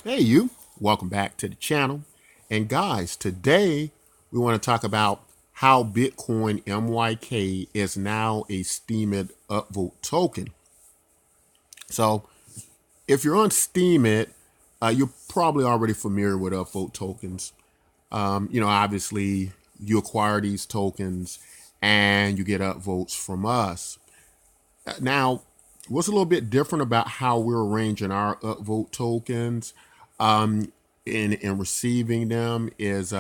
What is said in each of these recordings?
Hey, you. Welcome back to the channel. And guys, today we want to talk about how Bitcoin MYK is now a Steemit Upvote token. So, if you're on Steemit, you're probably already familiar with Upvote tokens. Obviously, you acquire these tokens and you get upvotes from us. Now, what's a little bit different about how we're arranging our upvote tokens in receiving them is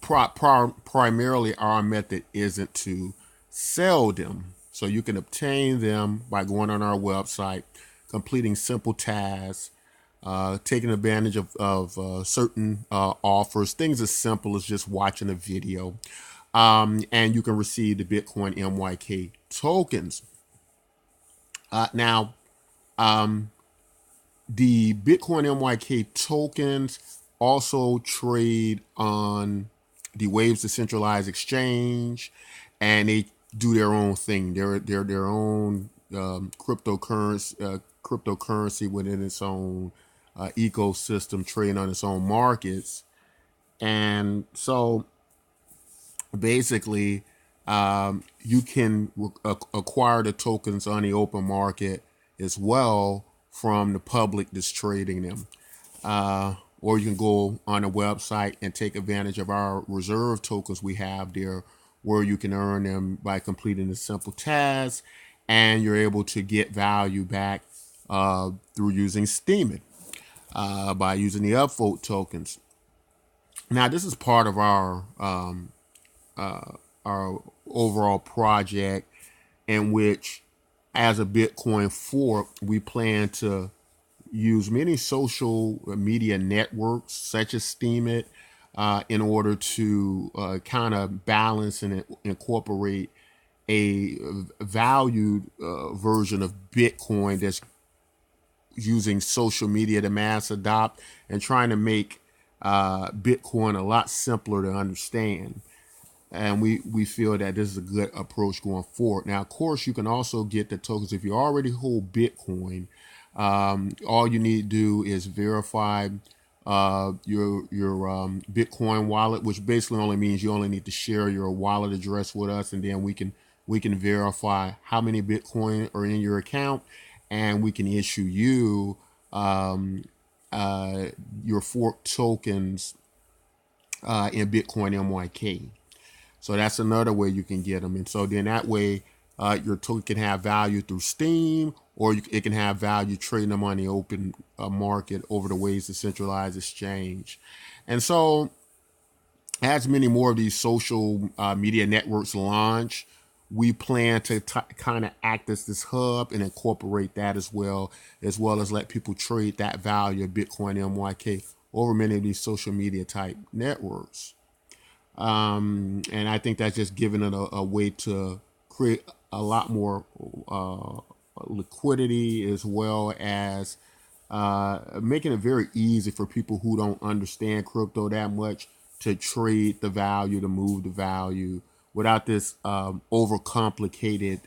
primarily our method isn't to sell them. So you can obtain them by going on our website, completing simple tasks, taking advantage of certain offers, things as simple as just watching a video. And you can receive the Bitcoin MYK tokens. Now, the Bitcoin MYK tokens also trade on the Waves Decentralized Exchange, and they do their own thing. They're their own cryptocurrency within its own ecosystem, trading on its own markets. And so basically, you can acquire the tokens on the open market as well from the public that's trading them. Or you can go on a website and take advantage of our reserve tokens we have there, where you can earn them by completing a simple task, and you're able to get value back through using Steemit by using the Upvote tokens. Now, this is part of our overall project in which, as a Bitcoin fork, we plan to use many social media networks such as Steemit in order to kind of balance and incorporate a valued version of Bitcoin that's using social media to mass adopt and trying to make Bitcoin a lot simpler to understand. And we feel that this is a good approach going forward. Now, of course, you can also get the tokens if you already hold Bitcoin. All you need to do is verify your Bitcoin wallet, which basically only means you only need to share your wallet address with us, and then we can verify how many Bitcoin are in your account, and we can issue you your fork tokens in Bitcoin MYK. So that's another way you can get them. And so then that way, your token can have value through Steem, or it can have value trading them on the open market over the Ways Decentralized Exchange. And so, as many more of these social media networks launch, we plan to kind of act as this hub and incorporate that as well as let people trade that value of Bitcoin MYK over many of these social media type networks. And I think that's just giving it a way to create a lot more liquidity, as well as making it very easy for people who don't understand crypto that much to trade the value, to move the value without this overcomplicated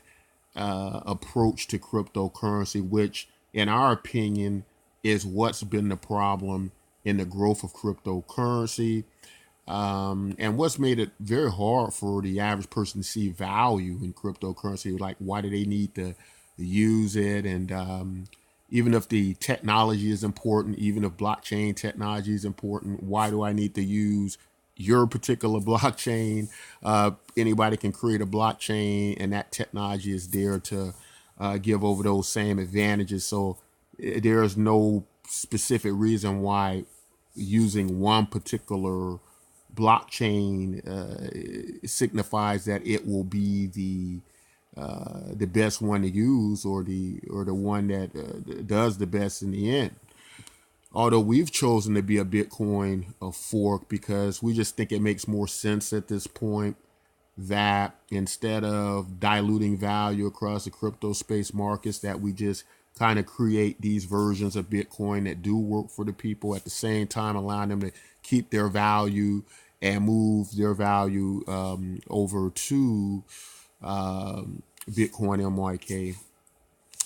approach to cryptocurrency, which, in our opinion, is what's been the problem in the growth of cryptocurrency. And what's made it very hard for the average person to see value in cryptocurrency, like why do they need to use it? And even if the technology is important, even if blockchain technology is important, why do I need to use your particular blockchain? Anybody can create a blockchain, and that technology is there to give over those same advantages. So there is no specific reason why using one particular blockchain signifies that it will be the best one to use, or the one that does the best in the end. Although we've chosen to be a Bitcoin fork because we just think it makes more sense at this point that instead of diluting value across the crypto space markets, that we just kind of create these versions of Bitcoin that do work for the people, at the same time allowing them to keep their value and move their value over to Bitcoin MYK,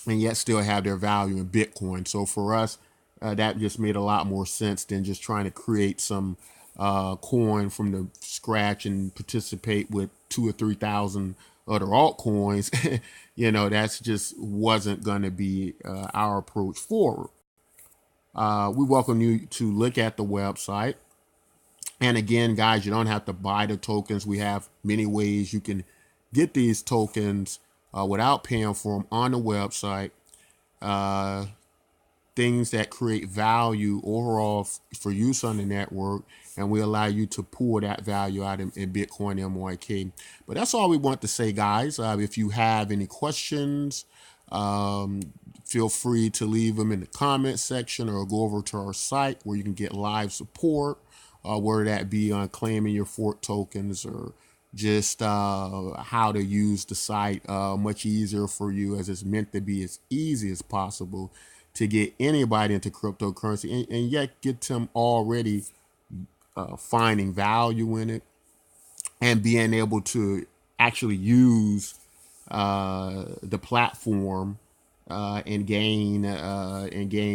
and yet still have their value in Bitcoin. So for us, that just made a lot more sense than just trying to create some coin from the scratch and participate with 2 or 3 thousand other altcoins. That's just wasn't going to be our approach forward. We welcome you to look at the website. And again, guys, you don't have to buy the tokens. We have many ways you can get these tokens without paying for them on the website. Things that create value overall for use on the network, and we allow you to pull that value out in Bitcoin MYK. But that's all we want to say, guys. If you have any questions, feel free to leave them in the comment section or go over to our site where you can get live support, whether that be on claiming your fork tokens or just how to use the site much easier for you, as it's meant to be as easy as possible to get anybody into cryptocurrency and yet get them already finding value in it and being able to actually use the platform and gain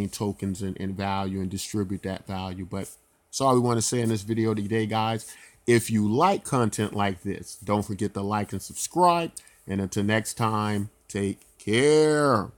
tokens and value and distribute that value. But that's all we want to say in this video today, guys. If you like content like this, don't forget to like and subscribe. And until next time, take care.